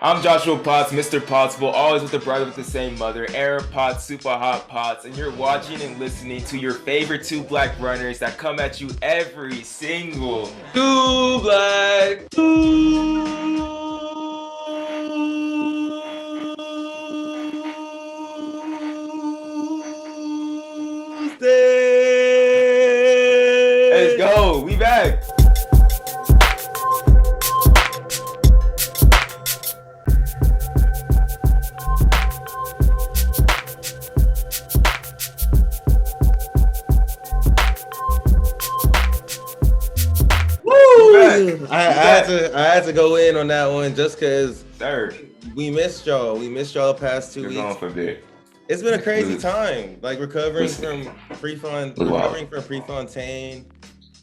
I'm Joshua Potts, Mr. Pottsville, always with the brother with the same mother, Aaron Potts, Super Hot Potts, and you're watching and listening to your favorite two black runners that come at you every single Two Black Tuesday. Let's go, we back. I had to go in on that one just because we missed y'all. We missed y'all the past 2 weeks. Going for a bit. It's been a crazy time. Like recovering from Prefontaine.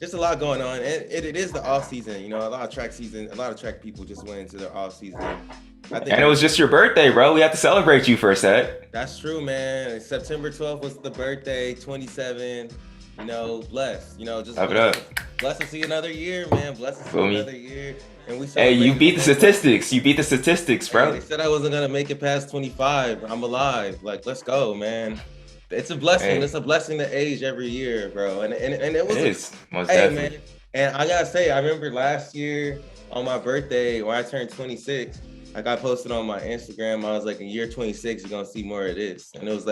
There's a lot going on. It is the off season. You know, a lot of track people just went into their off season. And it was just your birthday, bro. We have to celebrate you for a set. That's true, man. September 12th was the birthday, 27. You know, blessed. You know, just blessed to see another year, man. Blessed to see another year. And you beat the statistics. You beat the statistics, bro. They said I wasn't gonna make it past 25. I'm alive. Like, let's go, man. It's a blessing. It's a blessing to age every year, bro. And it was. It is most definitely. Man. And I gotta say, I remember last year on my birthday when I turned 26. Like I posted on my Instagram, I was like, in year 26, you're gonna see more of this. And it was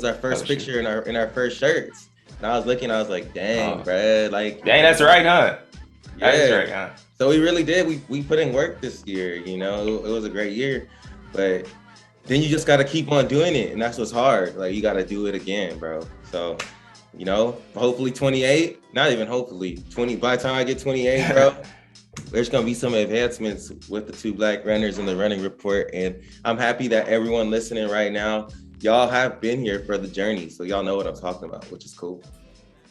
our first picture in our first shirts. And I was looking, I was like, dang, bruh. Like, dang, that's right, huh? Yeah. That's right, huh? So we really did. We put in work this year, you know. It was a great year. But then you just got to keep on doing it. And that's what's hard. Like, you got to do it again, bro. So, you know, hopefully 28, not even hopefully, 20. By the time I get 28, bro, there's going to be some advancements with the two black runners in the running report. And I'm happy that everyone listening right now, y'all have been here for the journey, so y'all know what I'm talking about, which is cool.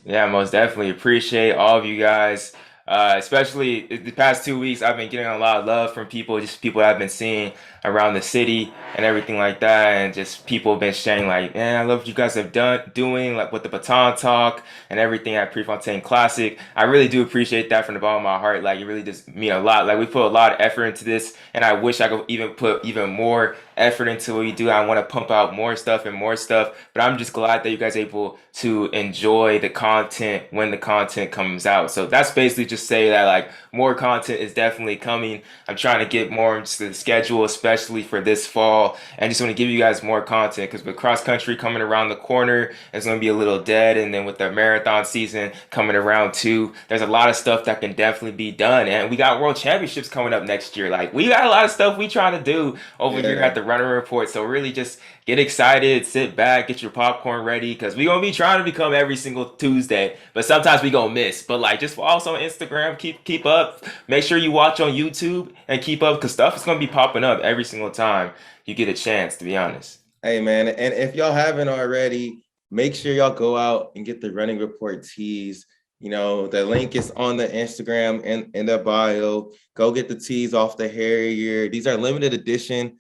Yeah, most definitely appreciate all of you guys. Especially the past 2 weeks, I've been getting a lot of love from people, just people I've been seeing around the city and everything like that. And just people have been sharing like, man, I love what you guys have doing like with the baton talk and everything at Prefontaine Classic. I really do appreciate that from the bottom of my heart. Like, it really does mean a lot. Like, we put a lot of effort into this, and I wish I could even put even more effort into what we do. I want to pump out more stuff, but I'm just glad that you guys are able to enjoy the content when the content comes out. So that's basically just say that like more content is definitely coming. I'm trying to get more into the schedule, especially for this fall, and just want to give you guys more content because with cross country coming around the corner, it's going to be a little dead, and then with the marathon season coming around too, there's a lot of stuff that can definitely be done. And we got world championships coming up next year. Like, we got a lot of stuff we trying to do over here at the Runner Report. So really just get excited, sit back, get your popcorn ready, because we gonna be trying to become every single Tuesday, but sometimes we gonna miss. But like, just follow us on Instagram, keep up, make sure you watch on YouTube and keep up, because stuff is gonna be popping up every single time you get a chance, to be honest. Hey man, and if y'all haven't already, make sure y'all go out and get the Running Report tees. You know, the link is on the Instagram and in the bio. Go get the tees off the Harrier. These are limited edition.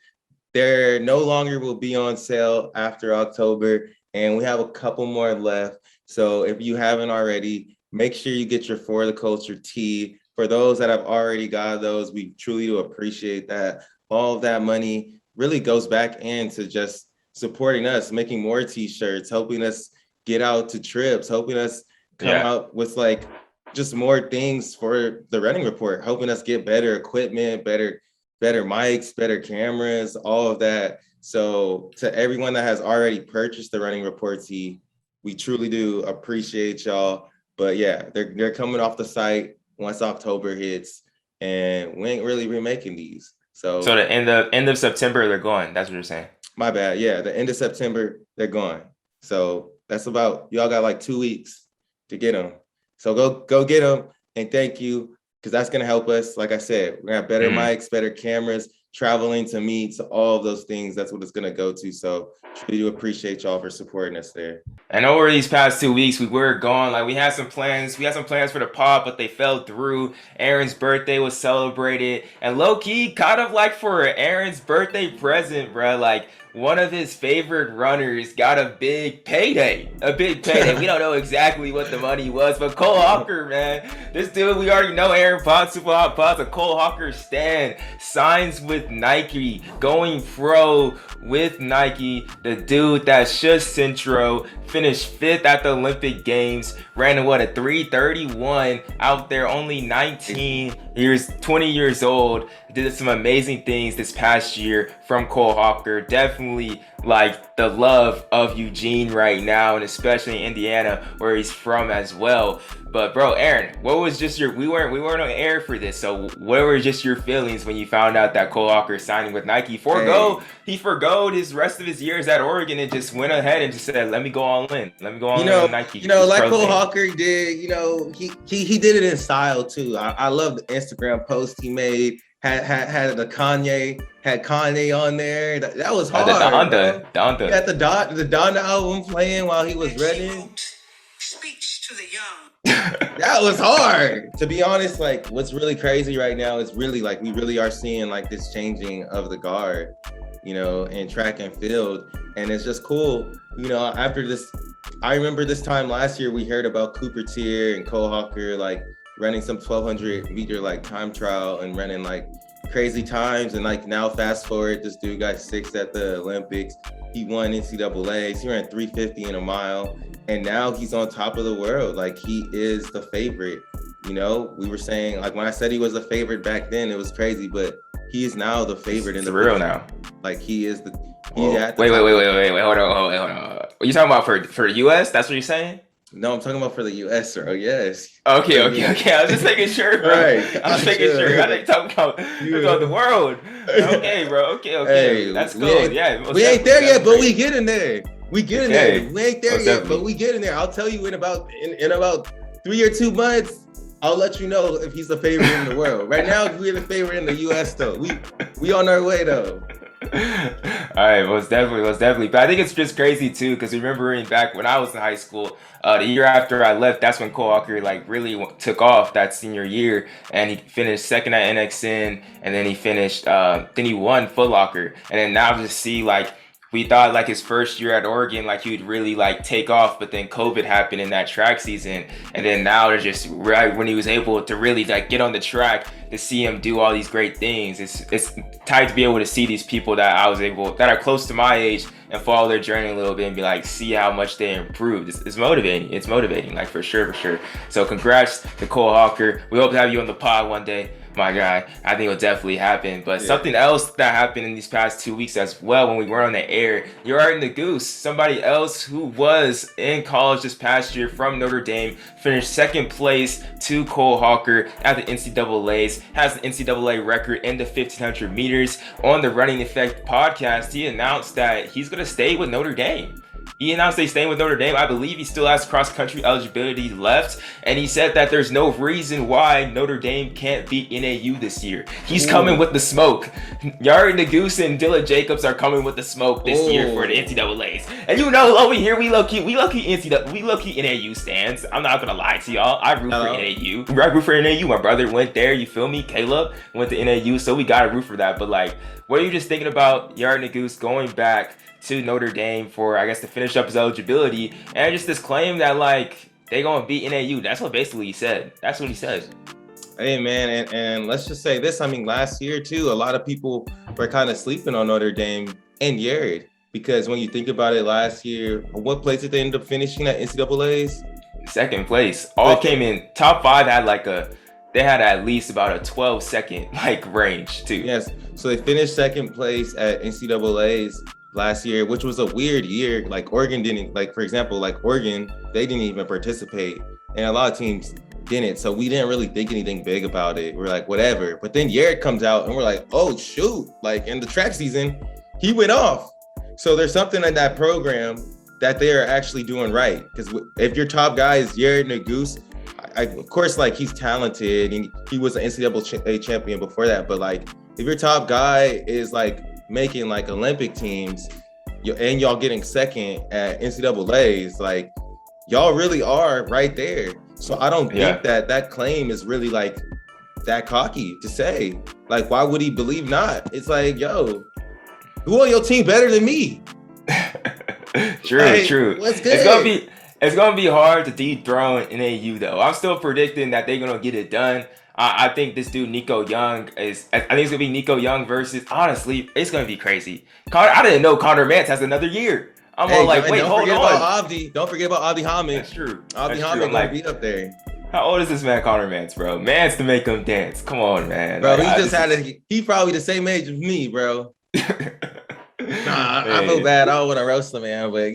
They're no longer will be on sale after October, and we have a couple more left. So if you haven't already, make sure you get your For the Culture tee. For those that have already got those, we truly do appreciate that. All of that money really goes back into just supporting us, making more t-shirts, helping us get out to trips, helping us come out with like just more things for the Running Report, helping us get better equipment, better mics, better cameras, all of that. So to everyone that has already purchased the Running Report tee, we truly do appreciate y'all. But yeah, they're coming off the site once October hits, and we ain't really remaking these. So the end of September, they're gone. That's what you're saying. My bad. Yeah, the end of September, they're gone. So that's about, y'all got like 2 weeks to get them. So go get them, and thank you, because that's going to help us. Like I said, we're going to have better mics, better cameras, traveling to meets, all of those things. That's what it's going to go to. So truly do appreciate y'all for supporting us there. And over these past 2 weeks, we were gone. Like, we had some plans for the pod, but they fell through. Aaron's birthday was celebrated, and low-key, kind of like for Aaron's birthday present, bro, like, one of his favorite runners got a big payday. We don't know exactly what the money was, but Cole Hocker, man, this dude, we already know, Aaron Potts, Super Hot Potts, a Cole Hocker stan, signs with with Nike, going pro with Nike. The dude that should Centro, finished 5th at the Olympic Games, ran a 3:31 out there, only 20 years old. Did some amazing things this past year from Cole Hocker. Definitely like the love of Eugene right now, and especially Indiana, where he's from as well. But bro, Aaron, what was just we weren't on air for this, so what were just your feelings when you found out that Cole Hocker is signing with Nike? He forgoed his rest of his years at Oregon and just went ahead and just said, let me go all in. Let me go all in with Nike. Like Cole Hocker did, he did it in style too. I love the Instagram post he made. Had Kanye on there. That was hard. The Donda. He had the Donda album playing while he was running. Speech to the young. That was hard. To be honest, like what's really crazy right now is really like we really are seeing like this changing of the guard, in track and field. And it's just cool. After this, I remember this time last year we heard about Cooper Tier and Cole Hocker like running some 1,200 meter like time trial and running like crazy times. And like now fast forward, this dude got 6th at the Olympics. He won NCAAs. He ran 350 in a mile. And now he's on top of the world. Like he is the favorite. We were saying like when I said he was a favorite back then, it was crazy, but he is now the favorite in the real now. Like he is the. Wait, hold on. Are you talking about for the US? That's what you're saying? No, I'm talking about for the US, bro. Yes. Okay. I was just making sure, bro. Right. I was making sure. I think you're talking about the world. Okay, bro. Okay. Hey, that's cool. We ain't there yet, but we getting there. We getting there. We ain't there yet, definitely. but we getting there. I'll tell you in about 3 or 2 months. I'll let you know if he's the favorite in the world. Right now, we're the favorite in the US, though. We on our way, though. All right, most definitely. But I think it's just crazy too, because remembering back when I was in high school, the year after I left, that's when Cole Hocker like really took off that senior year, and he finished 2nd at NXN, and then he finished, then he won Foot Locker, and then now to see like. We thought like his first year at Oregon, like he would really like take off, but then COVID happened in that track season. And then now they're just right when he was able to really like get on the track to see him do all these great things. It's tight to be able to see these people that are close to my age and follow their journey a little bit and be like, see how much they improved. It's motivating. It's motivating, like for sure. So congrats to Cole Hocker. We hope to have you on the pod one day. My guy, I think it'll definitely happen. But something else that happened in these past 2 weeks as well when we were on the air, Yared Nuguse, somebody else who was in college this past year from Notre Dame, finished 2nd place to Cole Hocker at the NCAAs, has an NCAA record in the 1,500 meters. On the Running Effect podcast, he announced that he's going to stay with Notre Dame. He announced he's staying with Notre Dame. I believe he still has cross-country eligibility left. And he said that there's no reason why Notre Dame can't beat NAU this year. He's coming with the smoke. Yared Nuguse and Dylan Jacobs are coming with the smoke this year for the NCAAs. And over here, we low-key NAU stands. I'm not going to lie to y'all. I root for NAU. I root for NAU. My brother went there, you feel me? Caleb went to NAU, so we got to root for that. But like, what are you just thinking about Yared Nuguse going back to Notre Dame for, I guess, to finish up his eligibility, and just this claim that like they gonna beat NAU? That's what basically he said. That's what he said. Hey man, and let's just say this. I mean, last year too, a lot of people were kind of sleeping on Notre Dame and Yared, because when you think about it, last year, what place did they end up finishing at NCAAs? 2nd place. All came in top 5. They had at least about a 12-second like range too. Yes, so they finished 2nd place at NCAAs last year, which was a weird year. Like Oregon didn't, like for example, like Oregon, they didn't even participate, and a lot of teams didn't. So we didn't really think anything big about it. We're like, whatever. But then Yared comes out and we're like, oh shoot, like in the track season, he went off. So there's something in that program that they are actually doing right. Because if your top guy is Yared Nuguse, of course, like he's talented and he was an NCAA champion before that. But like, if your top guy is like making like Olympic teams and y'all getting 2nd at NCAAs, like y'all really are right there. So I don't think that claim is really like that cocky to say. Like, why would he believe not? It's like, yo, who on your team better than me? True. What's good? It's gonna be hard to dethrone NAU though. I'm still predicting that they're gonna get it done. I think this dude Nico Young I think it's gonna be Nico Young versus. Honestly, it's gonna be crazy. I didn't know Connor Mance has another year. I'm all like, wait, hold on. Don't forget about Abdi Hamid. That's true. Abdi Hamid gonna be up there. How old is this man, Connor Mance, bro? Mance to make him dance. Come on, man. Bro, he probably the same age as me, bro. I feel bad. I don't want to roast the man, but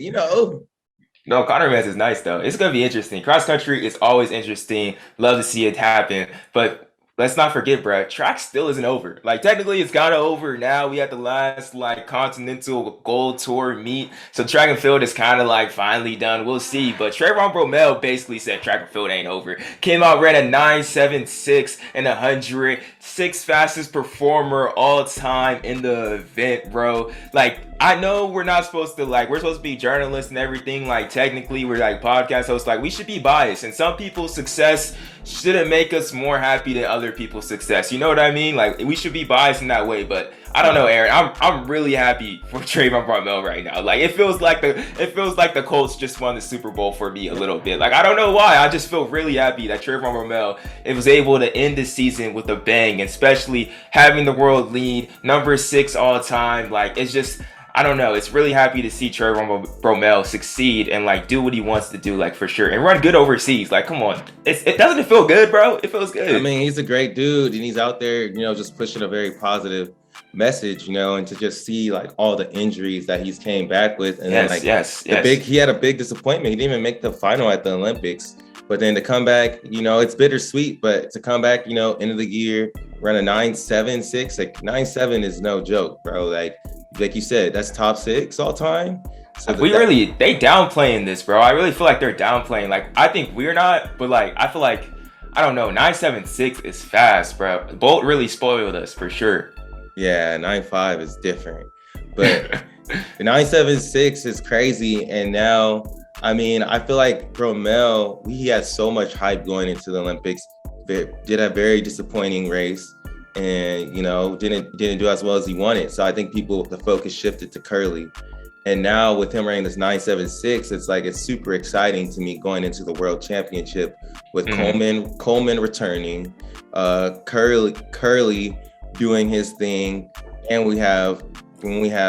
No, Connor Mance is nice though. It's gonna be interesting. Cross country is always interesting. Love to see it happen, but let's not forget, bro. Track still isn't over. Like technically, it's kind of over now. We had the last like Continental Gold Tour meet, so track and field is kind of like finally done. We'll see. But Trayvon Bromell basically said track and field ain't over. Came out, ran a 9.76 and 100, sixth fastest performer all time in the event, bro. Like I know we're not supposed to we're supposed to be journalists and everything. Like technically, we're like podcast hosts. Like we should be biased, and some people's success shouldn't make us more happy than other people's success. You know what I mean? Like we should be biased in that way. But I don't know, Aaron. I'm really happy for Trayvon Bromell right now. Like it feels like the Colts just won the Super Bowl for me a little bit. Like I don't know why. I just feel really happy that Trayvon Bromell was able to end the season with a bang, and especially having the world lead, number 6 all time. Like it's just. I don't know. It's really happy to see Trayvon Bromell succeed and like do what he wants to do, like for sure, and run good overseas. Like, come on, it doesn't feel good, bro. It feels good. I mean, he's a great dude, and he's out there, just pushing a very positive message, and to just see like all the injuries that he's came back with, and then he had a big disappointment. He didn't even make the final at the Olympics, but then to come back, it's bittersweet. But to come back, end of the year, run a 9.76, like 9.7 is no joke, bro. Like you said, that's top 6 all time. So they downplaying this, bro. I really feel like they're downplaying. Like I think we're not, but like I feel like I don't know. 9.76 is fast, bro. Bolt really spoiled us for sure. Yeah, 9.5 is different, but the 9.76 is crazy. And now, I mean, I feel like Bromell, he had so much hype going into the Olympics. Did a very disappointing race. And didn't do as well as he wanted. So I think the focus shifted to Curly, and now with him running this 9.76, it's super exciting to me going into the World Championship with Coleman returning, Curly doing his thing, and we have Bromell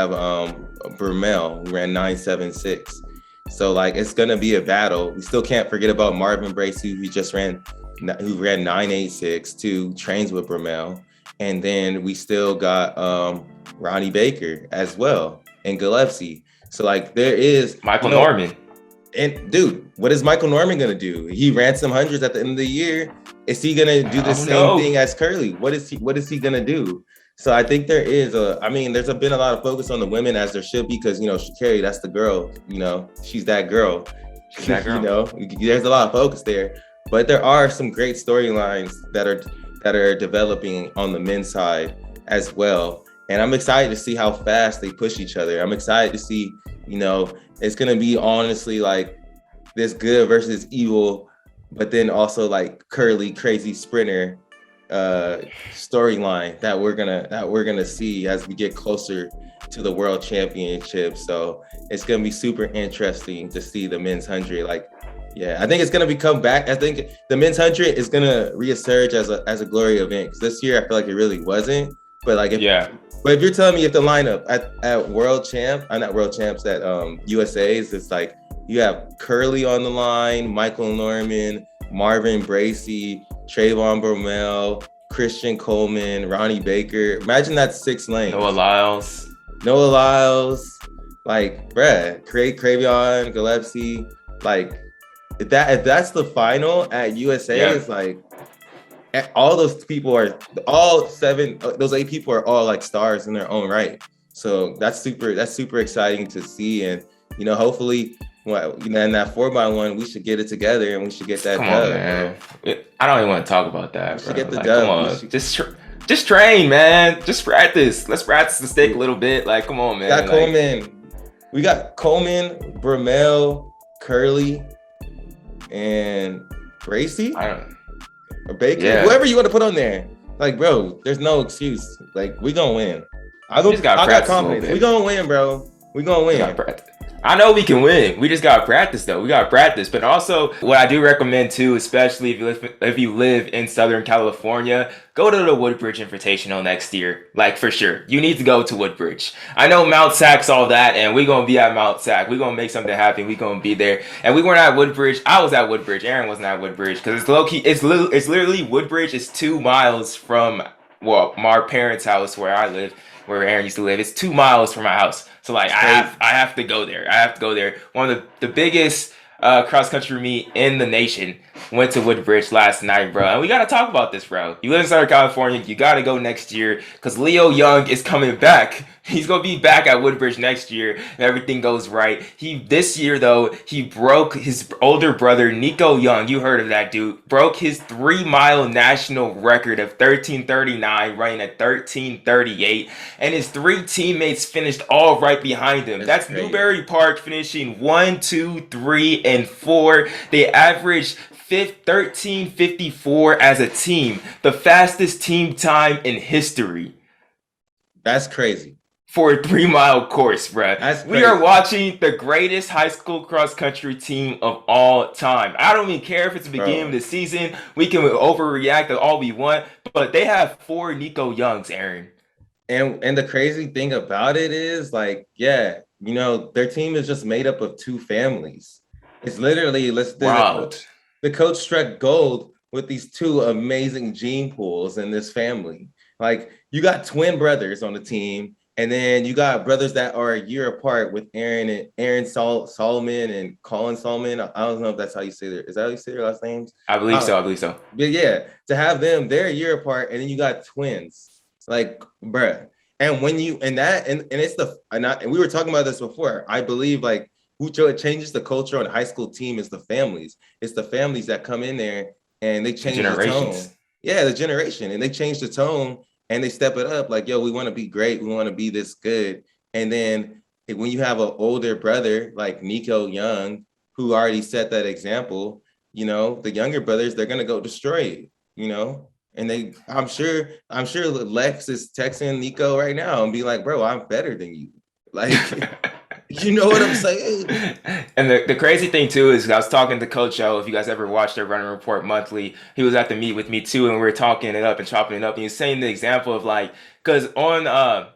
who ran 9.76. So it's gonna be a battle. We still can't forget about Marvin Bracy who ran 9.86 too, trains with Bromell. And then we still got Ronnie Baker as well, and Gillespie. So there is Michael Norman. And dude, what is Michael Norman gonna do? He ran some hundreds at the end of the year. Is he gonna do the same thing as Curly? What is he gonna do? So I think there's been a lot of focus on the women, as there should be, because sha'carri, that's the girl. She's that girl. She's that girl. There's a lot of focus there, but there are some great storylines that are developing on the men's side as well. And I'm excited to see how fast they push each other. I'm excited to see, it's going to be honestly like this good versus evil, but then also like Curly crazy sprinter storyline that we're gonna see as we get closer to the World Championship. So it's going to be super interesting to see the men's 100. Yeah, I think it's gonna become back. I think the men's 100 is gonna resurge as a glory event. Because this year I feel like it really wasn't. But if you're telling me if the lineup at not world champs at USA's, it's like you have Curly on the line, Michael Norman, Marvin Bracy, Trayvon Bromell, Christian Coleman, Ronnie Baker. Imagine that's 6 lanes. Noah Lyles, Cravion, Gillespie, If that's the final at USA, it's all those people are those 8 people are all stars in their own right. So that's super exciting to see. And hopefully in that 4x1 we should get it together and we should get that dub. Man. I don't even want to talk on that. We should get the dub. Just train, man. Just practice. Let's practice the stick a little bit. Come on, man. We got Coleman, Bromell, Curly, and Bracy or Baker, whoever you want to put on there. Bro, there's no excuse. We gonna win. I got confidence. We gonna win, bro. We gonna win. I know we can win. We just gotta practice though. We gotta practice. But also, what I do recommend too, especially if you live in Southern California, go to the Woodbridge Invitational next year. Like for sure, you need to go to Woodbridge. I know Mount Sac's all that, and we're gonna be at Mount Sac. We're gonna make something happen. We're gonna be there. And we weren't at Woodbridge. I was at Woodbridge. Aaron wasn't at Woodbridge because it's low key. It's literally Woodbridge is 2 miles from my parents' house where I live, where Aaron used to live. It's 2 miles from my house. So like I have to go there. I have to go there. One of the biggest cross country meet in the nation went to Woodbridge last night, bro. And we gotta talk about this, bro. You live in Southern California, you gotta go next year because Leo Young is coming back. He's gonna be back at Woodbridge next year if everything goes right. This year though, he broke his older brother Nico Young. You heard of that dude? Broke his 3-mile national record of 13:39, running at 13:38, and his 3 teammates finished all right behind him. That's Newbury Park finishing 1, 2, 3, and 4. They averaged 13:54 as a team, the fastest team time in history. That's crazy. For a 3-mile course, bruh. That's crazy. We are watching the greatest high school cross country team of all time. I don't even care if it's the beginning of the season. We can overreact to all we want, but they have 4 Nico Youngs, Aaron. And the crazy thing about it is, like, yeah, you know, their team is just made up of 2 families. It's literally the coach struck gold with these 2 amazing gene pools in this family. Like, you got twin brothers on the team, and then you got brothers that are a year apart with Aaron Solomon and Colin Solomon. I don't know if that's how you say is that how you say their last names? I believe so. But yeah, to have them, they're a year apart, and then you got twins. Like, bruh. And when you and we were talking about this before. I believe like it changes the culture on the high school team is the families. It's the families that come in there and they change the tone. Yeah, the generation, and they change the tone. And they step it up like, yo, we want to be great. We want to be this good. And then when you have an older brother like Nico Young, who already set that example, you know, the younger brothers, they're going to go destroy it, you know? And I'm sure Lex is texting Nico right now and be like, bro, I'm better than you. Like, you know what I'm saying? And the crazy thing too is I was talking to Coach O. If you guys ever watched their running report monthly, he was at the meet with me too, and we were talking it up and chopping it up. And he was saying the example of like, because on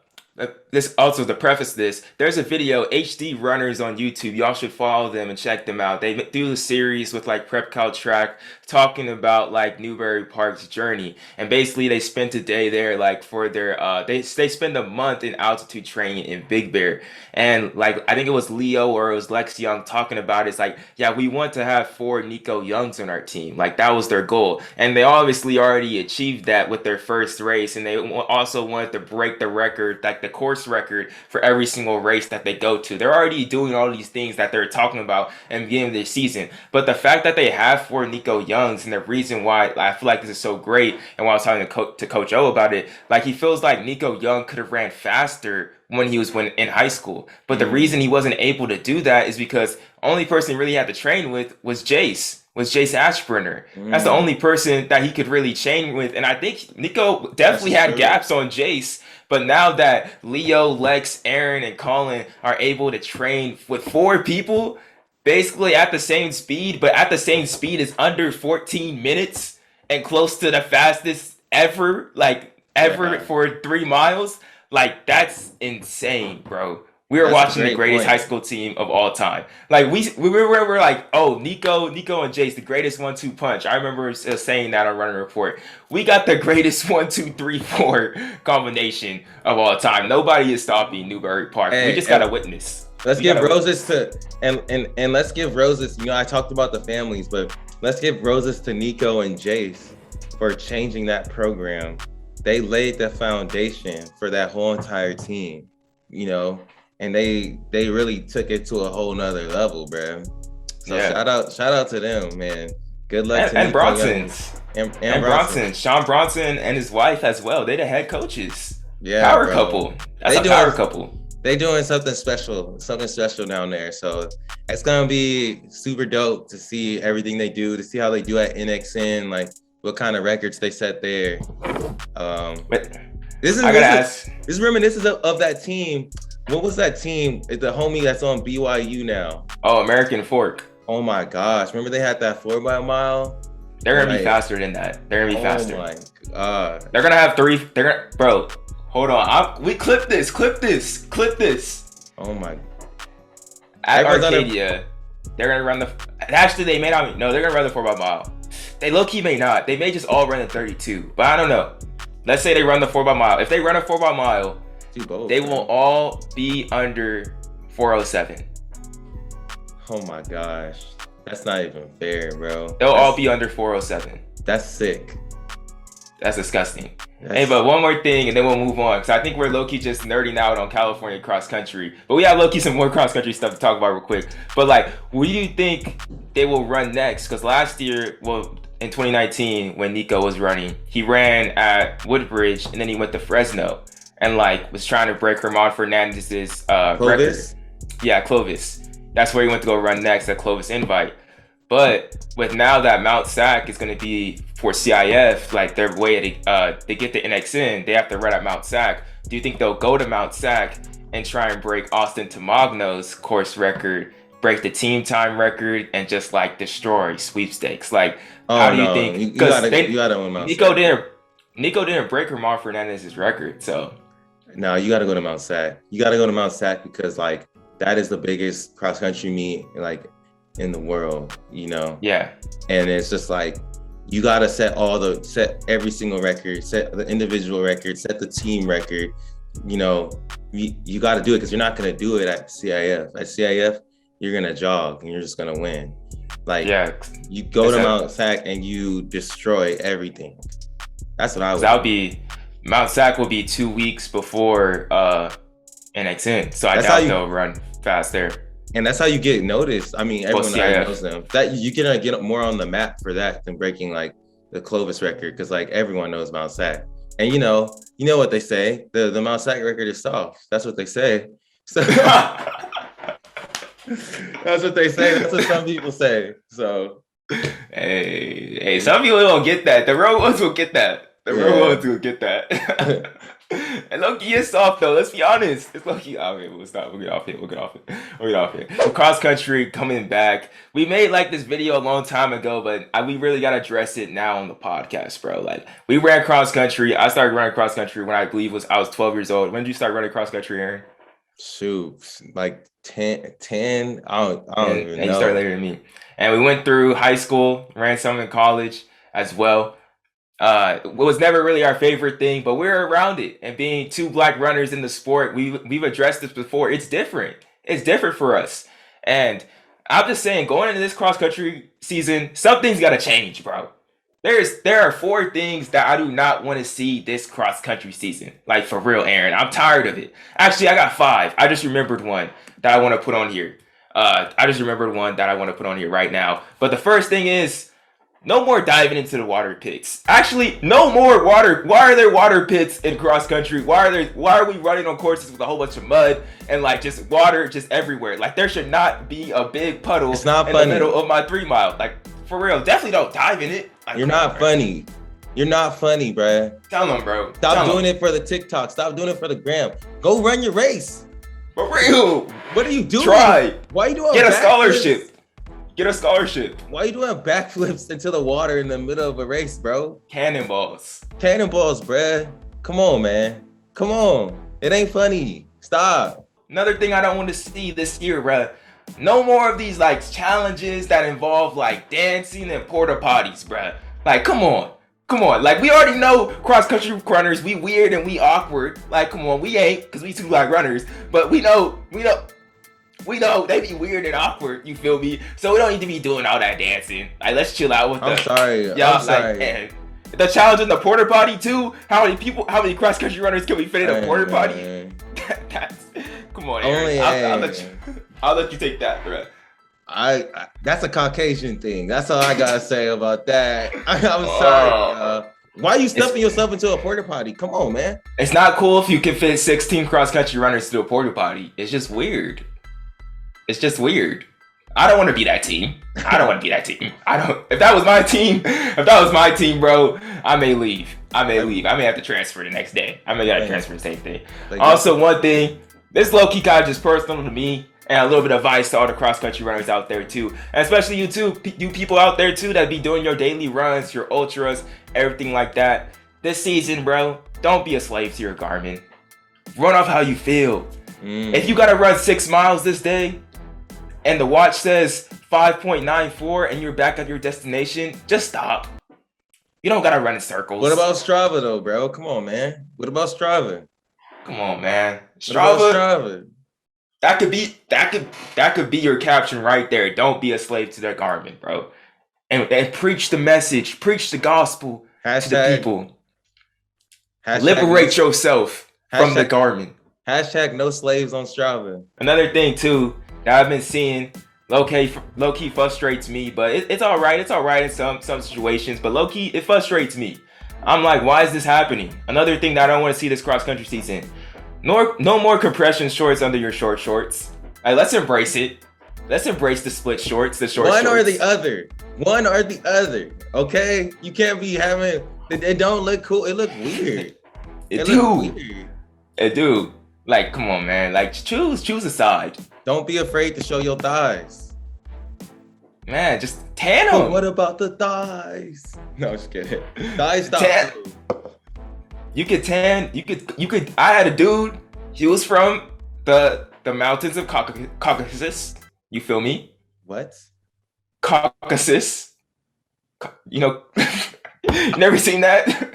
this also to preface this, there's a video, HD Runners on YouTube. Y'all should follow them and check them out. They do a series with like Prep Cal Track talking about like Newbury Park's journey. And basically they spent a day there like for their they spend a month in altitude training in Big Bear. And like I think it was Leo or it was Lex Young talking about it. It's like, yeah, we want to have 4 Nico Youngs on our team. Like that was their goal. And they obviously already achieved that with their first race. And they also wanted to break the record, like the course record for every single race that they go to. They're already doing all these things that they're talking about in the beginning of this season. But the fact that they have 4 Nico Youngs, and the reason why I feel like this is so great, and while I was talking to Coach O about it, like he feels like Nico Young could have ran faster when he was in high school. But the reason he wasn't able to do that is because only person he really had to train with was Jace Ashburner. That's the only person that he could really train with. And I think Nico definitely had gaps on Jace. But now that Leo, Lex, Aaron, and Colin are able to train with 4 people, basically at the same speed, but at the same speed is under 14 minutes and close to the fastest ever, for 3 miles. Like, that's insane, bro. We were watching the greatest high school team of all time. Like we were like, oh, Nico and Jace, the greatest 1-2 punch. I remember saying that on Running Report. We got the greatest 1, 2, 3, 4 combination of all time. Nobody is stopping Newbury Park. We just gotta witness. Let's give roses to and let's give roses. You know, I talked about the families, but let's give roses to Nico and Jace for changing that program. They laid the foundation for that whole entire team. You know. And they really took it to a whole nother level, bro. So yeah. shout out to them, man. Good luck to Bronson's. And Bronson. Sean Bronson and his wife as well. They the head coaches. Yeah. Power couple. That's a power couple. They doing something special down there. So it's gonna be super dope to see everything they do, to see how they do at NXN, like what kind of records they set there. This is reminiscent of that team. What was that team? It's the homie that's on BYU now. Oh, American Fork. Oh my gosh. Remember they had that 4x mile? They're gonna be faster than that. They're gonna be faster. Oh my god. They're gonna have three. Bro, hold on. We clip this. Oh my. At Arcadia, they're gonna run the. Actually, they may not. No, they're gonna run the 4x mile. They low key may not. They may just all run the 32. But I don't know. Let's say they run the 4x mile. If they run a 4x mile, they will all be under 4:07. Oh my gosh. That's not even fair, bro. They'll all be under 4:07. That's sick. That's disgusting. Hey, but one more thing, and then we'll move on. Because I think we're low-key just nerding out on California cross-country. But we have low-key some more cross-country stuff to talk about real quick. But, like, what do you think they will run next? Because last year, well, in 2019, when Nico was running, he ran at Woodbridge, and then he went to Fresno. And, like, was trying to break Herman Fernandez's record. Yeah, Clovis. That's where he went to go run next at Clovis Invite. But with now that Mount Sac is going to be for CIF, like their way to get the NXN, they have to run at Mount Sac. Do you think they'll go to Mount Sac and try and break Austin Tamagno's course record, break the team time record, and just like destroy sweepstakes? Like, how do you think? Because you gotta win Mount Sac. Nico didn't break Herman Fernandez's record, so. No, you got to go to Mount Sac. You got to go to Mount Sac because like that is the biggest cross country meet like in the world, you know? Yeah. And it's just like, you got to set every single record, set the individual record, set the team record, you know, you got to do it because you're not going to do it at CIF. At CIF, you're going to jog and you're just going to win. Like, yeah, you go to Mount Sac and you destroy everything. That's what I would. That would be, Mount Sac will be 2 weeks before NXN. So I doubt they'll run fast there. And that's how you get noticed. I mean, everyone knows them. That you can get more on the map for that than breaking like the Clovis record, because like everyone knows Mount Sac. And you know what they say. The Mount Sac record is soft. That's what they say. So that's what they say. That's what some people say. So hey, some people don't get that. The real ones will get that. The real ones will get that. And low-key is soft though, let's be honest. It's low-key. Okay, we'll stop. We'll get off it. So cross-country coming back. We made like this video a long time ago, but we really gotta address it now on the podcast, bro. Like, we ran cross-country. I started running cross-country when I believe I was 12 years old. When did you start running cross-country, Aaron? Shoot, like 10. I don't even know. You started later than me. And we went through high school, ran some in college as well. It was never really our favorite thing, but we're around it. And being two black runners in the sport, we've addressed this before. It's different. It's different for us. And I'm just saying, going into this cross country season, something's got to change, bro. There are 4 things that I do not want to see this cross country season. Like, for real, Aaron. I'm tired of it. Actually, I got 5. I just remembered one that I want to put on here. Right now. But the first thing is, no more diving into the water pits. Actually, no more water. Why are there water pits in cross country? Why are we running on courses with a whole bunch of mud and like just water just everywhere? Like, there should not be a big puddle the middle of my 3 mile. Like, for real, definitely don't dive in it. Like, You're not funny. You're not funny, bruh. Tell them, bro. Stop doing it for the TikTok. Stop doing it for the gram. Go run your race. For real. What are you doing? Try. Why are you doing? Get a scholarship. Get a scholarship. Why are you doing backflips into the water in the middle of a race, bro? Cannonballs, bruh. Come on, man. Come on. It ain't funny. Stop. Another thing I don't want to see this year, bruh. No more of these like challenges that involve like dancing and porta potties, bruh. Like, come on. Like, we already know cross country runners, we weird and we awkward. Like, come on, we ain't, because we 2 black runners. But we know they be weird and awkward, you feel me? So we don't need to be doing all that dancing. Like, let's chill out with I'm sorry. Like, man, the challenge in the porta potty too. How many cross country runners can we fit in a porta potty? Come on, Aaron. I'll let you take that, bro. That's a Caucasian thing. That's all I gotta say about that. I'm sorry. Why are you stuffing yourself into a porta potty? Come on, man. It's not cool if you can fit 16 cross country runners to a porta potty. It's just weird. I don't want to be that team. If that was my team, bro, I may leave. I may have to transfer the next day. I may gotta transfer the same day. Also, one thing, This low-key kind of just personal to me, and a little bit of advice to all the cross-country runners out there too, and especially you too, you people out there too that be doing your daily runs, your ultras, everything like that. This season, bro, don't be a slave to your Garmin. Run off how you feel. If you gotta run 6 miles this day, and the watch says 5.94, and you're back at your destination, just stop. You don't gotta run in circles. What about Strava though, bro? Come on, man. What about Strava? Come on, man. Strava. That could be your caption right there. Don't be a slave to their Garmin, bro. And preach the message, preach the gospel to the people. Liberate yourself from the Garmin. Hashtag no slaves on Strava. Another thing too that I've been seeing, low key frustrates me, but it's all right. It's all right in some situations, but low key it frustrates me. I'm like, why is this happening? Another thing that I don't want to see this cross country season. No more compression shorts under your short shorts. Like, let's embrace it. Let's embrace the split shorts, the short shorts. One or the other. One or the other. Okay? You can't be having it don't look cool. It look weird. It do. Like, come on, man. Like, choose a side. Don't be afraid to show your thighs. Man, just tan them. But what about the thighs? No, just kidding. Thighs stop. You could tan. You could. I had a dude. He was from the mountains of Caucasus. You feel me? What? Caucasus. You know, never seen that?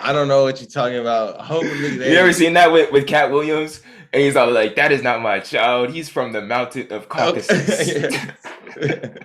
I don't know what you're talking about. Hopefully, you ever seen that with Cat Williams? And he's all like, "That is not my child. He's from the mountain of Caucasus." Okay.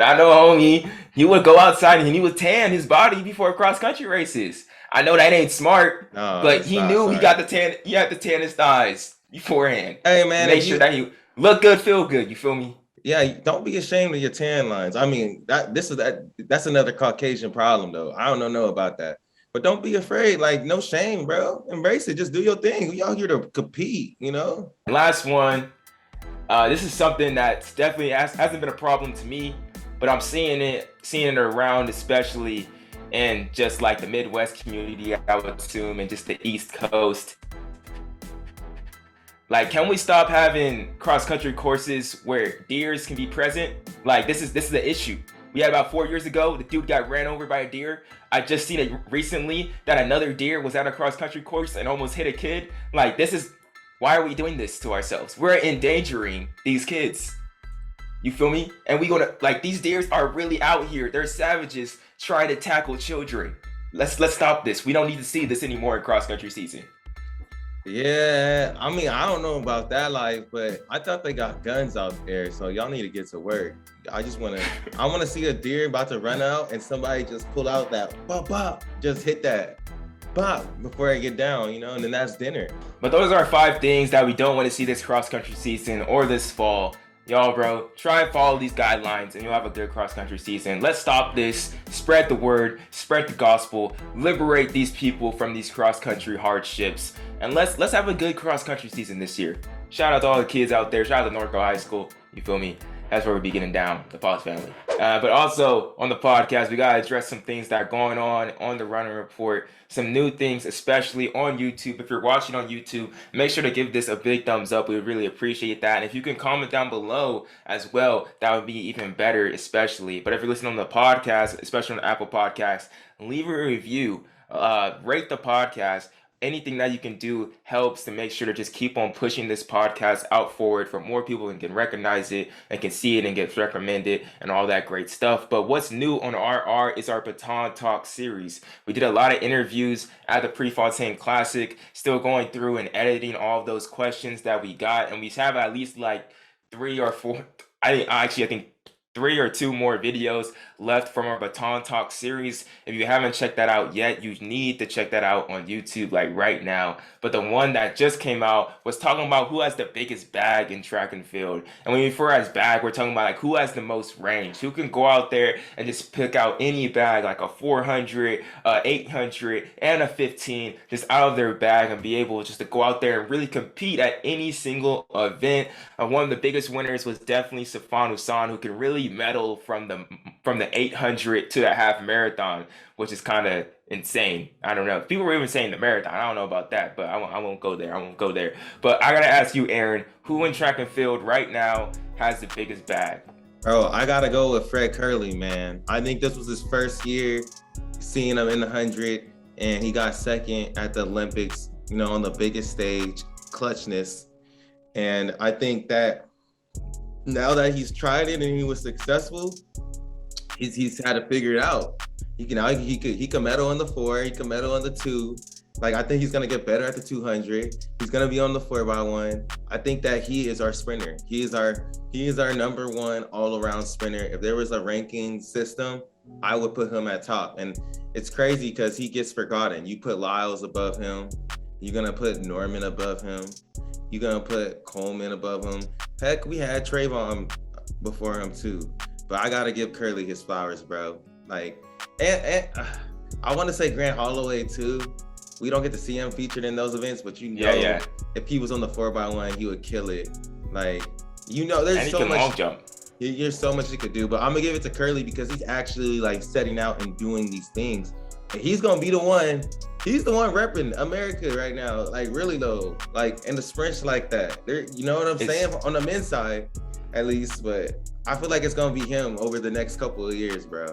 I know, homie. He would go outside and he would tan his body before cross country races. I know that ain't smart, but he knew he got the tan. He had to tan his thighs beforehand. Hey man, make sure that he look good, feel good. You feel me? Yeah, don't be ashamed of your tan lines. I mean, that's another Caucasian problem though. I don't know about that. But don't be afraid. Like, no shame, bro. Embrace it. Just do your thing. We all here to compete, you know? Last one. This is something that definitely hasn't been a problem to me, but I'm seeing it around, especially in just like the Midwest community, I would assume, and just the East Coast. Like, can we stop having cross-country courses where deers can be present? Like, this is the issue. We had about 4 years ago, the dude got ran over by a deer. I just seen it recently that another deer was at a cross-country course and almost hit a kid. Like, why are we doing this to ourselves? We're endangering these kids. You feel me? And these deers are really out here. They're savages trying to tackle children. Let's stop this. We don't need to see this anymore in cross-country season. Yeah, I mean, I don't know about that life, but I thought they got guns out there, so y'all need to get to work. I want to see a deer about to run out and somebody just pull out that bop bop, just hit that bop before I get down, you know, and then that's dinner. But those are 5 things that we don't want to see this cross-country season or this fall. Y'all, bro, try and follow these guidelines and you'll have a good cross-country season. Let's stop this. Spread the word, spread the gospel, liberate these people from these cross-country hardships, and let's have a good cross-country season this year. Shout out to all the kids out there. Shout out to Notre High School. You feel me? That's where we'll be getting down, the Pause family. But also on the podcast, we got to address some things that are going on the Running Report. Some new things, especially on YouTube. If you're watching on YouTube, make sure to give this a big thumbs up. We would really appreciate that. And if you can comment down below as well, that would be even better, especially. But if you're listening on the podcast, especially on the Apple Podcast, leave a review, rate the podcast. Anything that you can do helps to make sure to just keep on pushing this podcast out forward for more people and can recognize it and can see it and get recommended and all that great stuff. But what's new on RR is our Baton Talk series. We did a lot of interviews at the Prefontaine Classic, still going through and editing all of those questions that we got. And we have at least like 3 or 4, I think 3 or 2 more videos left from our Baton Talk series. If you haven't checked that out yet, you need to check that out on YouTube like right now. But the one that just came out was talking about who has the biggest bag in track and field. And when we refer as bag, we're talking about like who has the most range, who can go out there and just pick out any bag, like a 400, 800, and a 15, just out of their bag and be able just to go out there and really compete at any single event. One of the biggest winners was definitely Safan Hassan, who can really medal from from the 800 to the half marathon, which is kind of insane. I don't know. People were even saying the marathon. I don't know about that, but I won't go there. I won't go there. But I gotta ask you, Aaron, who in track and field right now has the biggest bag? Bro, I gotta go with Fred Curley, man. I think this was his first year seeing him in the 100, and he got second at the Olympics, you know, on the biggest stage, clutchness. And I think that now that he's tried it and he was successful, he's had to figure it out. He can medal in the 4, he can medal in the 2. Like, I think he's gonna get better at the 200. He's gonna be on the 4x1. I think that he is our sprinter. He is our number one all-around sprinter. If there was a ranking system, I would put him at top. And it's crazy because he gets forgotten. You put Lyles above him. You're gonna put Norman above him. You're gonna put Coleman above him. Heck, we had Trayvon before him too. But I gotta give Curley his flowers, bro. Like, and I want to say Grant Holloway too. We don't get to see him featured in those events, but you know, if he was on the 4x1, he would kill it. Like, you know, there's so much. Long jump. There's so much he could do, but I'm gonna give it to Curley because he's actually like setting out and doing these things. And he's gonna be the one. He's the one repping America right now. Like, really though, like in the sprints like that. You know what I'm saying? On the men's side, at least. But I feel like it's gonna be him over the next couple of years, bro.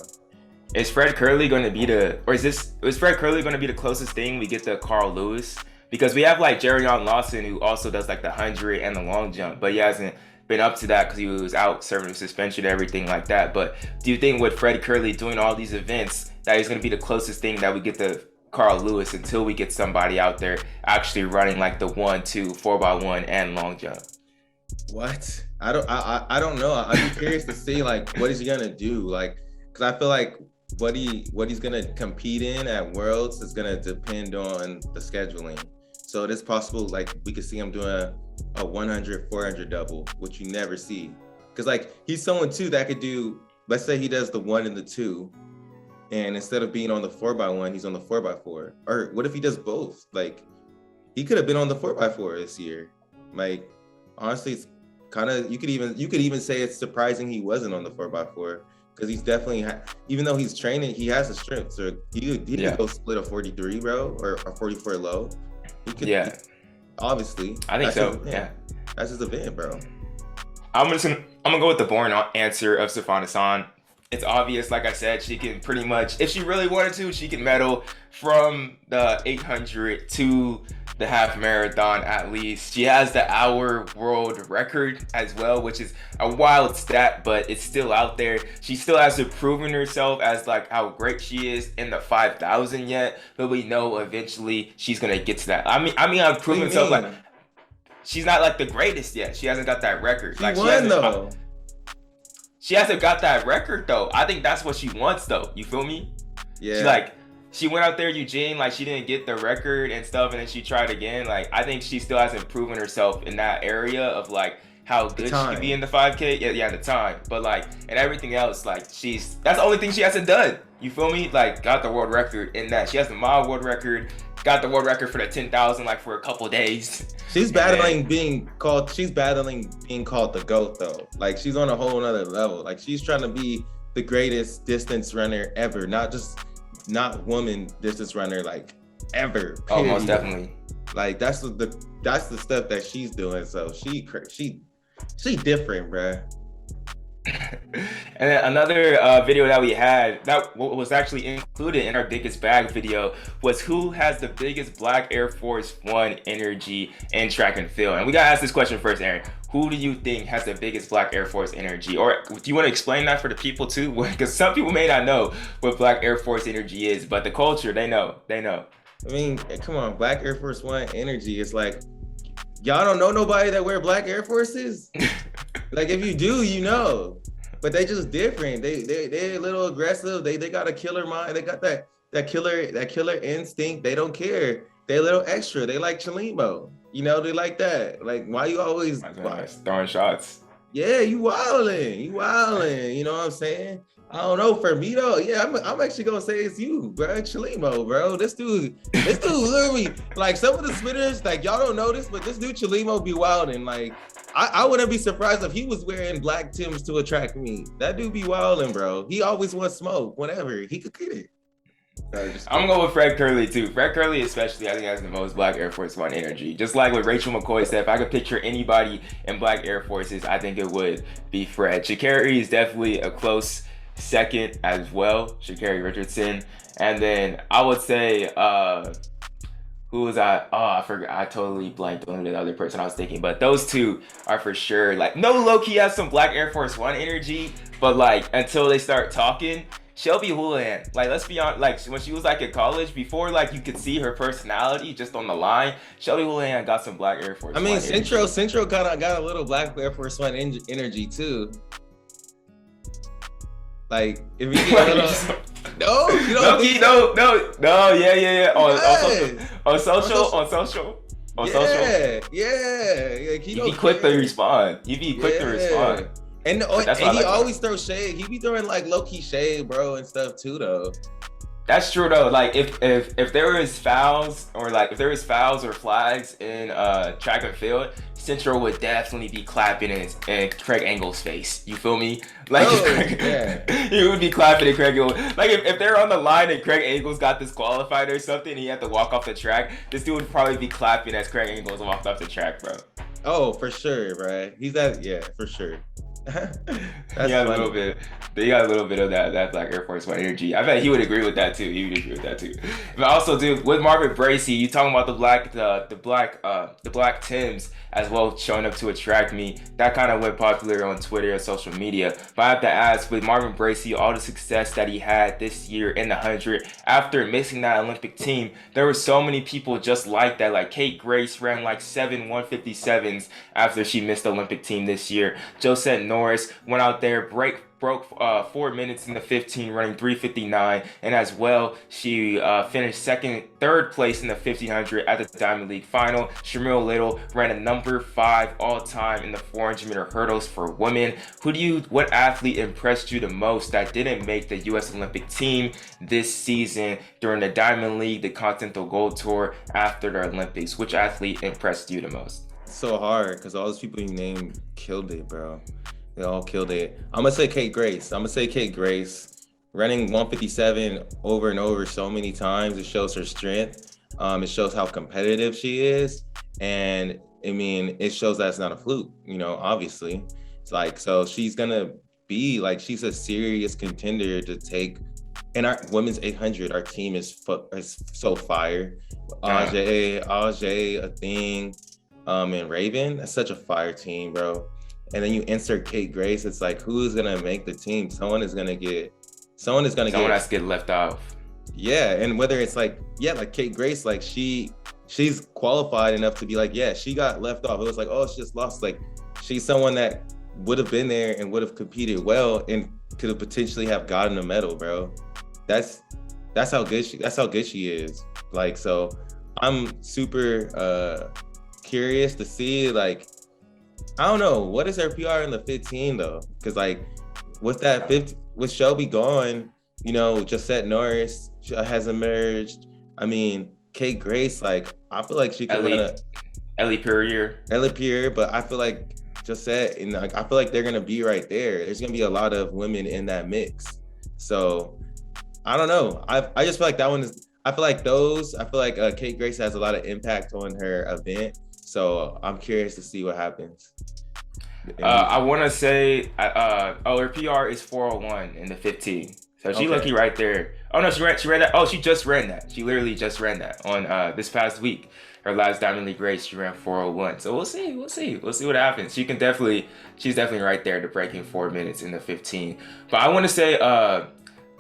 Is Fred Curley going to be is Fred Curley going to be the closest thing we get to Carl Lewis? Because we have like Jerrion Lawson, who also does like the 100 and the long jump, but he hasn't been up to that because he was out serving suspension and everything like that. But do you think with Fred Curley doing all these events that he's going to be the closest thing that we get to Carl Lewis until we get somebody out there actually running like the 1-2, 4x1 and long jump? What? I don't know. I'd be curious to see like what is he gonna do? Like, because I feel like what he's gonna compete in at Worlds is gonna depend on the scheduling. So it is possible like we could see him doing a 100-400 double, which you never see. Because like he's someone too that could do. Let's say he does the 1 and the 2, and instead of being on the 4x1, he's on the 4x4. Or what if he does both? Like, he could have been on the 4x4 this year. Like, honestly, it's kind of you could even say it's surprising he wasn't on the 4x4. Because he's definitely, even though he's training, he has the strength. So he could go split a 43, bro, or a 44 low. He could, obviously. I think so. Yeah, that's his event, bro. I'm gonna go with the boring answer of Sifan Hassan. It's obvious, like I said, she can pretty much, if she really wanted to, she can medal from the 800 to the half marathon at least. She has the hour world record as well, which is a wild stat, but it's still out there. She still hasn't proven herself as like how great she is in the 5,000 yet, but we know eventually she's gonna get to that. I mean, I've proven herself like she's not like the greatest yet. She hasn't got that record. She won though. She hasn't got that record though. I think that's what she wants though. You feel me? Yeah. She went out there, Eugene, like she didn't get the record and stuff, and then she tried again. Like, I think she still hasn't proven herself in that area of like how good she can be in the 5K. Yeah, the time. But like, and everything else, like that's the only thing she hasn't done. You feel me? Like, got the world record in that. She has the mile world record, got the world record for the 10,000 like for a couple days. She's battling being called the GOAT though. Like, she's on a whole nother level. Like, she's trying to be the greatest distance runner ever, not woman distance runner, like ever. Period. Oh, most definitely. Like, that's the stuff that she's doing. So she different, bruh. And then another video that we had that was actually included in our biggest bag video was who has the biggest Black Air Force One energy in track and field. And we gotta ask this question first, Aaron. Who do you think has the biggest Black Air Force energy? Or do you want to explain that for the people too? Because some people may not know what Black Air Force energy is, but the culture, they know. I mean, come on, Black Air Force One energy is like, y'all don't know nobody that wear Black Air Forces? Like, if you do, you know. But they just different. They're a little aggressive. They got a killer mind. They got that killer instinct. They don't care. They're a little extra. They like Chalimo. You know, they like that. Like, why you always throwing shots? Yeah, you wildin'. You know what I'm saying? I don't know. For me though, yeah, I'm actually gonna say it's you, bro. Chalimo, bro. This dude literally, like, some of the spitters, like, y'all don't know this, but this dude Chalimo be wildin'. Like, I wouldn't be surprised if he was wearing black Timbs to attract me. That dude be wilding, bro. He always wants smoke. Whenever he could get it. I'm going with Fred Curley too. Fred Curley especially, I think, has the most black Air Force One energy. Just like what Rachel McCoy said, if I could picture anybody in black Air Forces, I think it would be Fred. Sha'Carri is definitely a close second as well. Sha'Carri Richardson. And then I would say, who was I? Oh, I forgot. I totally blanked on the other person I was thinking. But those two are for sure. Like, no, low-key has some black Air Force One energy. But like, until they start talking, Shelby Houlihan, like, let's be honest, like, when she was like in college, before like you could see her personality just on the line, Shelby Houlihan got some black Air Force. I mean, Central kind of got a little black Air Force One energy too. Like, if you get a little, no, you don't think so? No, yeah. On social. Yeah. He be quick to respond. And he always throws shade. He be throwing like low key shade, bro, and stuff too, though. That's true though. Like if there is fouls or flags in track and field, Central would definitely be clapping in Craig Angle's face. You feel me? Like he would be clapping in Craig Angle. Like if they're on the line and Craig Angle's got disqualified or something, and he had to walk off the track, this dude would probably be clapping as Craig Angle's walked off the track, bro. Oh, for sure, right? He's that, yeah, for sure. He got a little bit of that black Air Force One energy. I bet he would agree with that too. But also, dude, with Marvin Bracey, you talking about the black Timbs as well showing up to attract me. That kind of went popular on Twitter and social media. But I have to ask, with Marvin Bracey, all the success that he had this year in the 100, after missing that Olympic team, there were so many people just like that. Like Kate Grace ran like 7 157s after she missed the Olympic team this year. Josette Norris went out there, broke 4 minutes in the 15, running 3:59, and as well she finished third place in the 1500 at the Diamond League final. Shamil Little ran a number 5 all time in the 400 meter hurdles for women. What athlete impressed you the most that didn't make the U.S. Olympic team this season during the Diamond League, the Continental Gold Tour after the Olympics? Which athlete impressed you the most? So hard because all those people you named killed it, bro. They all killed it. I'm gonna say Kate Grace. Running 157 over and over so many times, it shows her strength. It shows how competitive she is. And I mean, it shows that it's not a fluke, obviously. It's like, so she's gonna be like, she's a serious contender to take. In our women's 800, our team is so fire. Ajay, Athing, and Raven, that's such a fire team, bro. And then you insert Kate Grace, it's like, who's gonna make the team? Someone has to get left off. Yeah, and whether it's like Kate Grace, like she's qualified enough to be like, yeah, she got left off. It was like, oh, she just lost. Like, she's someone that would have been there and would have competed well and could have potentially have gotten a medal, bro. That's how good she is. Like, so I'm super curious to see, like, I don't know, what is her PR in the 15 though? Because like with that 50, with Shelby gone, Josette Norris has emerged. I mean, Kate Grace, like, I feel like she could run Ellie Perrier, but I feel like Josette, and like, I feel like they're gonna be right there. There's gonna be a lot of women in that mix. So I don't know. I just feel like that one is. I feel like Kate Grace has a lot of impact on her event. So I'm curious to see what happens. I want to say, her PR is 4:01 in the 15. So she lucky right there. Oh no, she ran that. Oh, she just ran that. She literally just ran that on this past week. Her last Diamond League race, she ran 4:01. So we'll see what happens. She's definitely right there to breaking 4 minutes in the 15. But I want to say,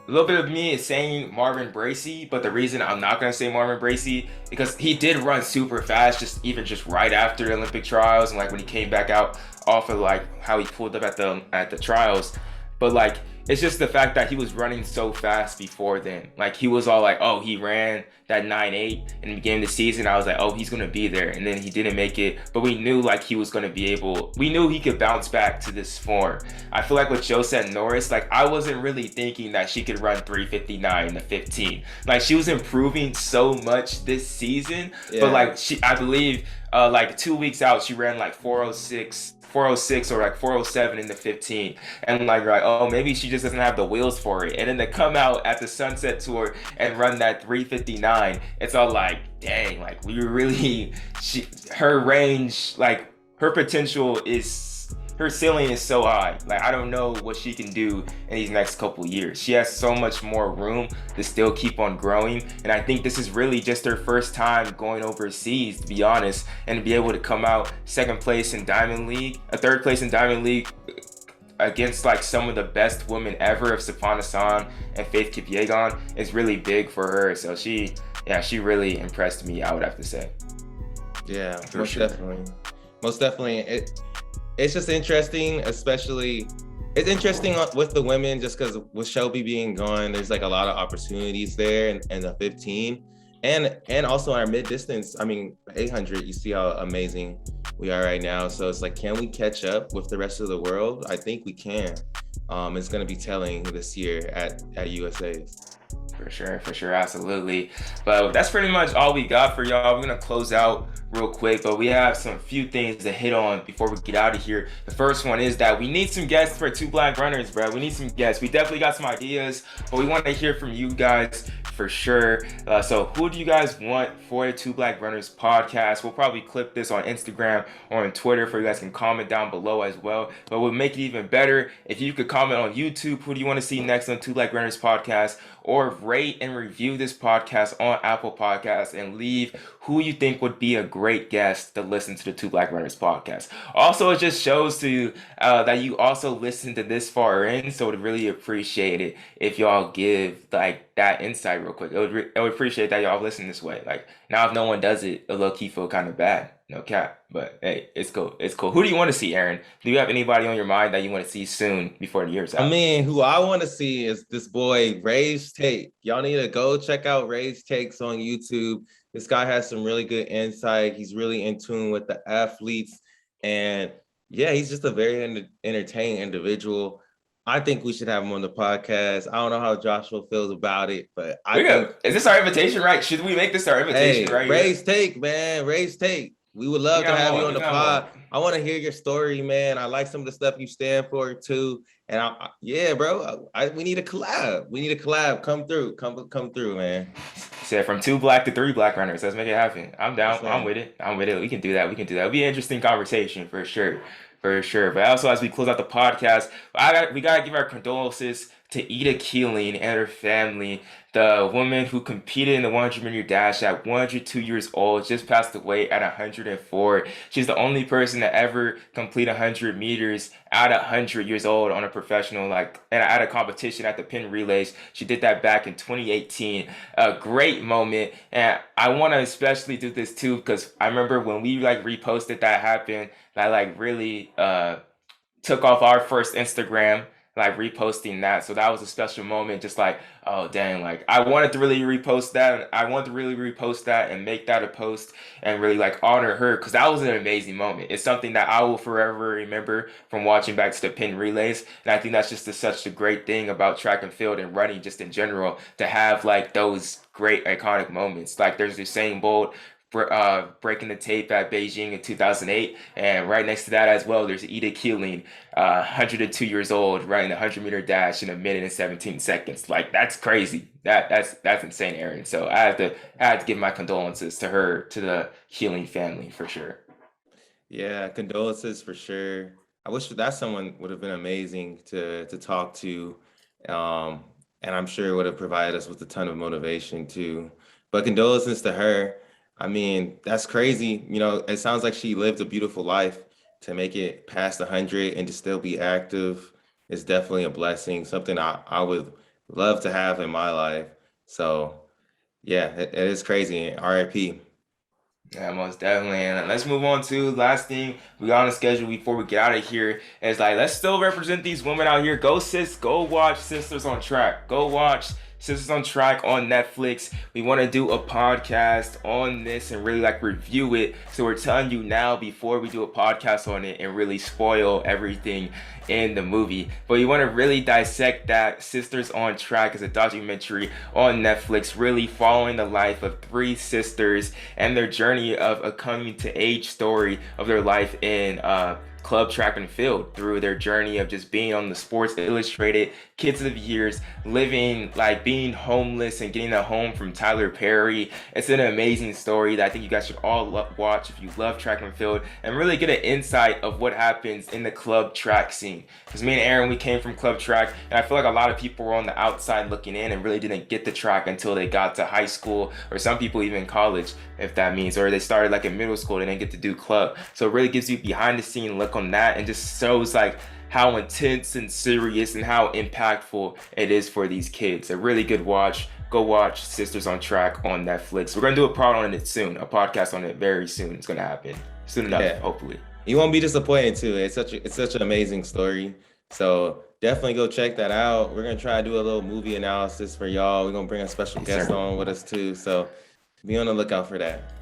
a little bit of me is saying Marvin Bracey, but the reason I'm not gonna say Marvin Bracey because he did run super fast, just right after the Olympic trials, and like when he came back out off of like how he pulled up at the trials. But like, it's just the fact that he was running so fast before then. Like, he was all like, oh, he ran that 9.8 in the beginning of the season. I was like, oh, he's gonna be there, and then he didn't make it. But we knew like he was gonna be able. We knew he could bounce back to this form. I feel like with Josette Norris, like I wasn't really thinking that she could run 3:59 in the 15. Like she was improving so much this season, but like I believe like 2 weeks out, she ran like 406 or like 407 in the 15, and like oh, maybe she just doesn't have the wheels for it. And then to come out at the Sunset Tour and run that 3:59, it's all like, dang, like we really her range, like her potential is, her ceiling is so high. Like I don't know what she can do in these next couple years. She has so much more room to still keep on growing, and I think this is really just her first time going overseas, to be honest, and to be able to come out second place in Diamond League, third place in Diamond League against like some of the best women ever of Safana San and Faith Kipyegon is really big for her. So she really impressed me, I would have to say. Yeah, most definitely. It's just interesting, especially it's interesting with the women just because with Shelby being gone, there's like a lot of opportunities there in the 15 and also our mid distance. I mean, 800, you see how amazing we are right now. So it's like, can we catch up with the rest of the world? I think we can. It's going to be telling this year at USA's. For sure, absolutely. But that's pretty much all we got for y'all. We're gonna close out real quick, but we have some few things to hit on before we get out of here. The first one is that we need some guests for Two Black Runners, bro. We need some guests. We definitely got some ideas, but we want to hear from you guys for sure. So who do you guys want for the Two Black Runners podcast? We'll probably clip this on Instagram or on Twitter for you guys can comment down below as well. But we'll make it even better if you could comment on YouTube. Who do you want to see next on Two Black Runners podcast? Or rate and review this podcast on Apple Podcasts and leave who you think would be a great guest to listen to the Two Black Runners podcast. Also, it just shows to you that you also listen to this far in, so would really appreciate it if y'all give like that insight real quick. I would appreciate that y'all listen this way. Like now, if no one does it, a low key feel kind of bad. No cap, but hey, it's cool. It's cool. Who do you want to see, Aaron? Do you have anybody on your mind that you want to see soon before the year's out? I mean, who I want to see is this boy, Ray's Take. Y'all need to go check out Ray's Takes on YouTube. This guy has some really good insight. He's really in tune with the athletes. And yeah, he's just a very entertaining individual. I think we should have him on the podcast. I don't know how Joshua feels about it, but is this our invitation, right? Should we make this our invitation, right? Ray's Take, man. Ray's Take. We would love to have you on the pod. I want to hear your story, man. I like some of the stuff you stand for too. And bro, we need a collab. We need a collab. Come through, man. Said from 2 black to 3 black runners. Let's make it happen. I'm down. I'm with it. We can do that. It'll be an interesting conversation for sure. But also, as we close out the podcast, we gotta give our condolences to Ida Keeling and her family. The woman who competed in the 100-meter dash at 102 years old just passed away at 104. She's the only person to ever complete 100 meters at 100 years old on a professional, at a competition at the pin relays. She did that back in 2018. A great moment. And I want to especially do this too, because I remember when we reposted that happened, that really took off our first Instagram, reposting that. So that was a special moment, just oh dang, I wanted to really repost that. I wanted to really repost that and make that a post and really honor her, because that was an amazing moment. It's something that I will forever remember from watching back to the pin relays. And I think that's just such a great thing about track and field and running just in general, to have those great iconic moments. There's Usain Bolt breaking the tape at Beijing in 2008, and right next to that as well, there's Ida Keeling, 102 years old, running the 100-meter dash in 1 minute and 17 seconds. That's crazy. That's insane, Aaron. So I had to give my condolences to her, to the Keeling family, for sure. Yeah, condolences for sure. I wish that someone would have been amazing to talk to, and I'm sure it would have provided us with a ton of motivation too. But condolences to her. I mean, that's crazy. It sounds like she lived a beautiful life. To make it past 100 and to still be active is definitely a blessing, something I would love to have in my life. So yeah, it is crazy. R.I.P. Yeah, most definitely. And let's move on to last thing we got on the schedule before we get out of here. Is let's still represent these women out here. Go watch Sisters on Track. Go watch Sisters on Track on Netflix. We want to do a podcast on this and really like review it. So we're telling you now before we do a podcast on it and really spoil everything in the movie. But you want to really dissect that. Sisters on Track is a documentary on Netflix, really following the life of 3 sisters and their journey of a coming to age story of their life in club, track, and field, through their journey of just being on the Sports Illustrated Kids of the Years, living like being homeless and getting a home from Tyler Perry. It's an amazing story that I think you guys should all watch if you love track and field and really get an insight of what happens in the club track scene. Because me and Aaron, we came from club track, and I feel like a lot of people were on the outside looking in and really didn't get the track until they got to high school, or some people even college, if that means, or they started like in middle school, they didn't get to do club. So it really gives you behind the scene look on that and just shows like how intense and serious and how impactful it is for these kids. A really good watch. Go watch Sisters on Track on Netflix. We're gonna do a pod on it soon, a podcast on it very soon. It's gonna happen soon enough, hopefully. You won't be disappointed too. It's such an amazing story. So definitely go check that out. We're gonna try to do a little movie analysis for y'all. We're gonna bring a special guest on with us too. So be on the lookout for that.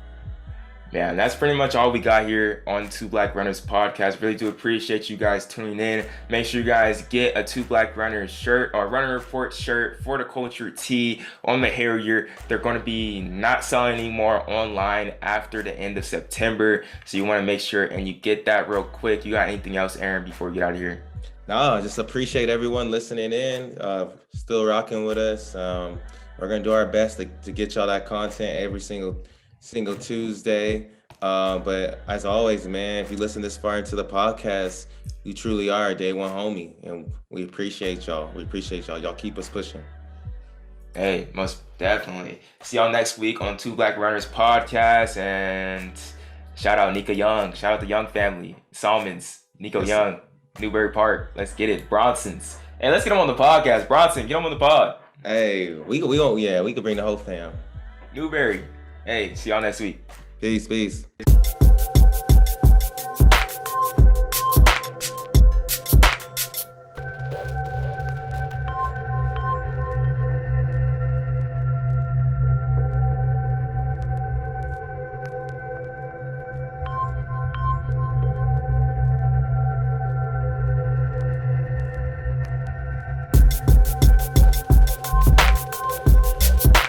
Yeah, and that's pretty much all we got here on Two Black Runners podcast. Really do appreciate you guys tuning in. Make sure you guys get a Two Black Runners shirt or Runner Report shirt for the culture tee on the Harrier. They're going to be not selling anymore online after the end of September. So you want to make sure and you get that real quick. You got anything else, Aaron, before we get out of here? No, just appreciate everyone listening in, still rocking with us. We're going to do our best to get y'all that content every single Tuesday. But as always, man, if you listen this far into the podcast, you truly are a day one homie, and we appreciate y'all. Y'all keep us pushing. Hey, most definitely. See y'all next week on Two Black Runners podcast, and shout out Nika Young. Shout out the Young family. Salmons, Nico Young, Newbury Park. Let's get it. Bronsons. Hey, let's get him on the podcast. Bronson, get him on the pod. Hey, we could bring the whole fam. Newbury. Hey, see y'all next week. Peace.